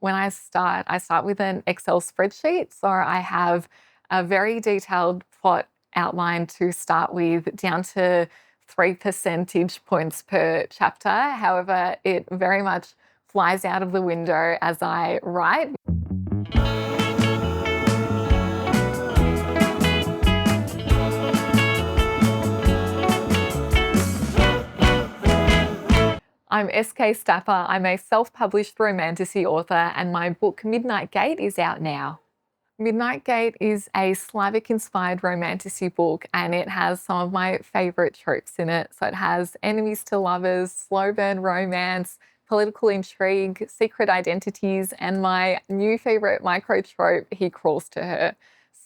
When I start with an Excel spreadsheet. So I have a very detailed plot outline to start with, down to 3 percentage points per chapter. However, it very much flies out of the window as I write. I'm SK Stapar. I'm a self-published romantasy author, and my book Midnight Gate is out now. Midnight Gate is a Slavic-inspired romantasy book, and it has some of my favourite tropes in it. So it has enemies to lovers, slow burn romance, political intrigue, secret identities, and my new favourite micro trope, he crawls to her.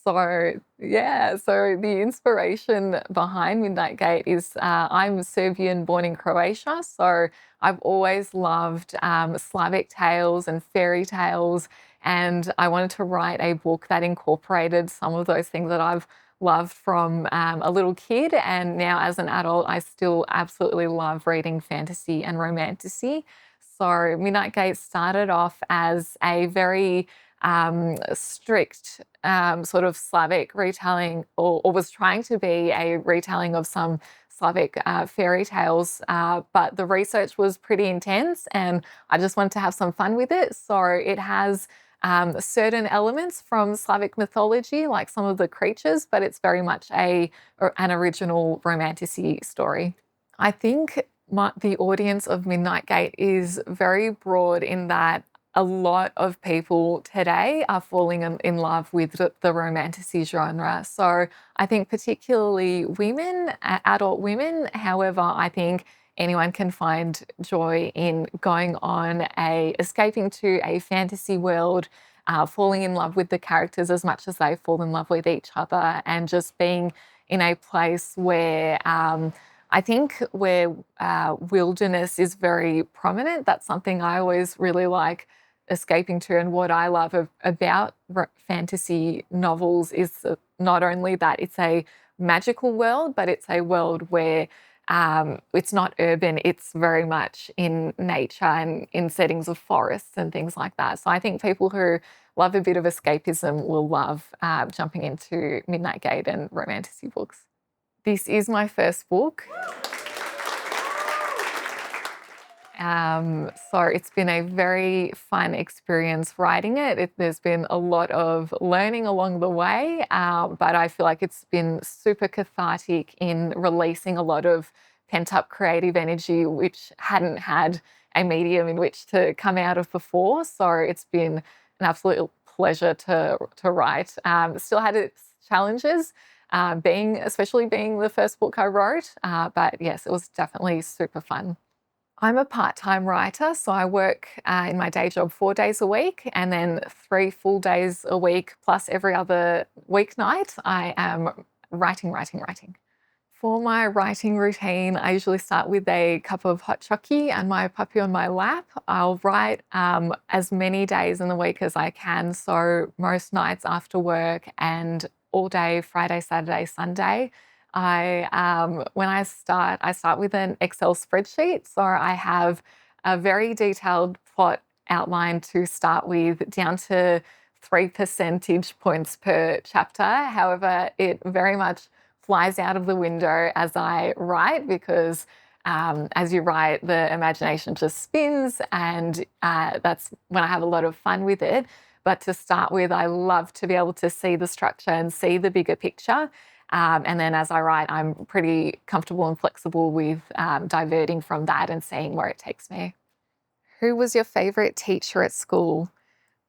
So yeah, so the inspiration behind Midnight Gate is I'm Serbian born in Croatia, so I've always loved Slavic tales and fairy tales, and I wanted to write a book that incorporated some of those things that I've loved from a little kid, and now as an adult, I still absolutely love reading fantasy and romantasy. So Midnight Gate started off as a very strict sort of Slavic retelling, or was trying to be a retelling of some Slavic fairy tales, but the research was pretty intense and I just wanted to have some fun with it. So it has certain elements from Slavic mythology, like some of the creatures, but it's very much an original romantasy story. I think the audience of Midnight Gate is very broad in that a lot of people today are falling in love with the romantasy genre. So I think particularly women, adult women. However, I think anyone can find joy in escaping to a fantasy world, falling in love with the characters as much as they fall in love with each other, and just being in a place where I think where wilderness is very prominent. That's something I always really like escaping to, and what I love about fantasy novels is not only that it's a magical world, but it's a world where it's not urban, it's very much in nature and in settings of forests and things like that. So I think people who love a bit of escapism will love jumping into Midnight Gate and romantasy books. This is my first book. So it's been a very fun experience writing it. There's been a lot of learning along the way, but I feel like it's been super cathartic in releasing a lot of pent-up creative energy, which hadn't had a medium in which to come out of before. So it's been an absolute pleasure to write. Still had its challenges, especially being the first book I wrote, but yes, it was definitely super fun. I'm a part-time writer, so I work in my day job 4 days a week, and then 3 full days a week, plus every other weeknight, I am writing. For my writing routine, I usually start with a cup of hot chocolate and my puppy on my lap. I'll write as many days in the week as I can, so most nights after work and all day, Friday, Saturday, Sunday. When I start with an Excel spreadsheet. So I have a very detailed plot outline to start with, down to 3 percentage points per chapter. However, it very much flies out of the window as I write, because as you write, the imagination just spins, and that's when I have a lot of fun with it. But to start with, I love to be able to see the structure and see the bigger picture. And then as I write, I'm pretty comfortable and flexible with diverting from that and seeing where it takes me. Who was your favourite teacher at school?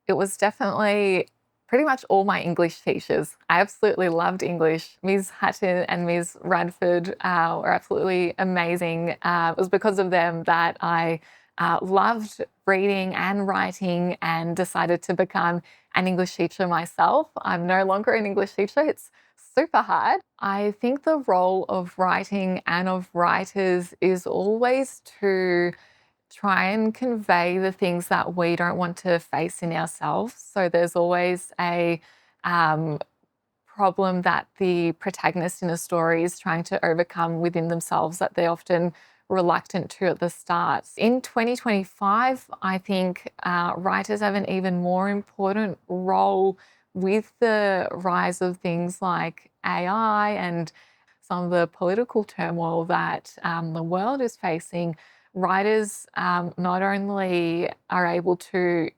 It was definitely pretty much all my English teachers. I absolutely loved English. Ms. Hatton and Ms. Radford were absolutely amazing. It was because of them that I loved reading and writing and decided to become an English teacher myself. I'm no longer an English teacher. It's super hard. I think the role of writing and of writers is always to try and convey the things that we don't want to face in ourselves. So there's always a problem that the protagonist in a story is trying to overcome within themselves that they often reluctant to at the start. In 2025, I think writers have an even more important role with the rise of things like AI and some of the political turmoil that the world is facing. Writers not only are able to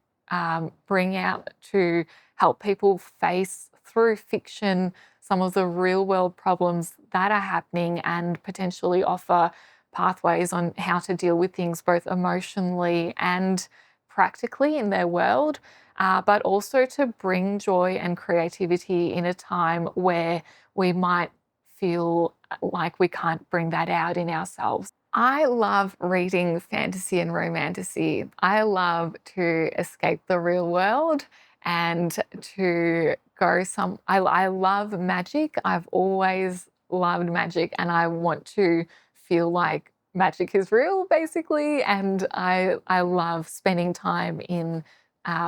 bring out to help people face through fiction some of the real world problems that are happening and potentially offer pathways on how to deal with things both emotionally and practically in their world, but also to bring joy and creativity in a time where we might feel like we can't bring that out in ourselves. I love reading fantasy and romantasy. I love to escape the real world and to go I love magic. I've always loved magic and I want to feel like magic is real basically. And I love spending time in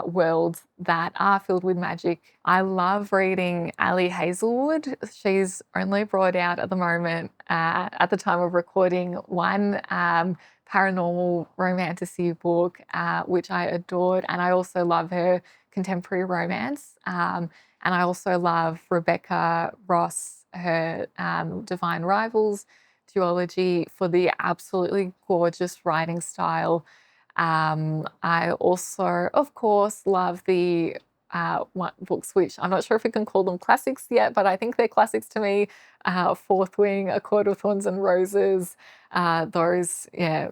worlds that are filled with magic. I love reading Ali Hazelwood. She's only brought out at the moment, at the time of recording, one paranormal romantasy book, which I adored. And I also love her contemporary romance. And I also love Rebecca Ross, her Divine Rivals duology, for the absolutely gorgeous writing style. I also, of course, love the books which I'm not sure if we can call them classics yet, but I think they're classics to me. Fourth Wing, A Court of Thorns and Roses, those, yeah,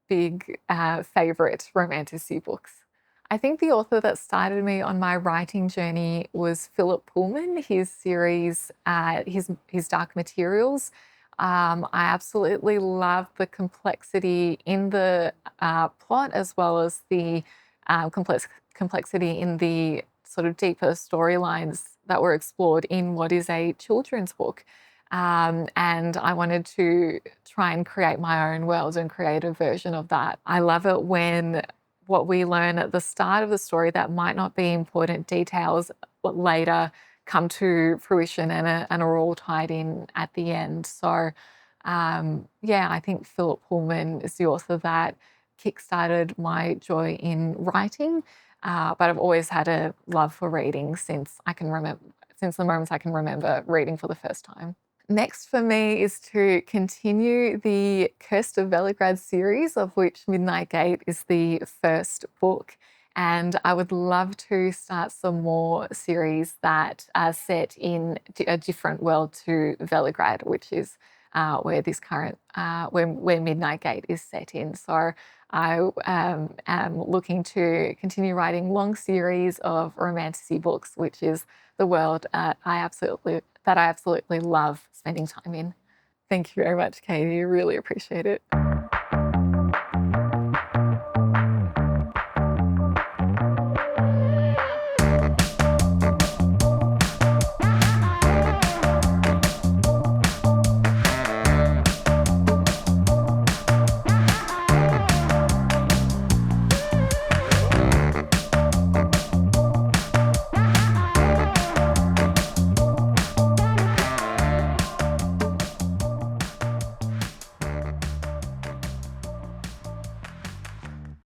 big favourite romantasy books. I think the author that started me on my writing journey was Philip Pullman, his series, his Dark Materials. I absolutely love the complexity in the plot as well as the complexity in the sort of deeper storylines that were explored in what is a children's book. And I wanted to try and create my own world and create a version of that. I love it when what we learn at the start of the story that might not be important details, but later come to fruition and are all tied in at the end. So, yeah, I think Philip Pullman is the author that kickstarted my joy in writing. But I've always had a love for reading since the moments I can remember reading for the first time. Next for me is to continue the Cursed of Veligrad series, of which Midnight Gate is the first book. And I would love to start some more series that are set in a different world to Veligrad, which is where this current, where Midnight Gate is set in. So I am looking to continue writing long series of romantasy books, which is the world that I absolutely love spending time in. Thank you very much, Katie. Really appreciate it.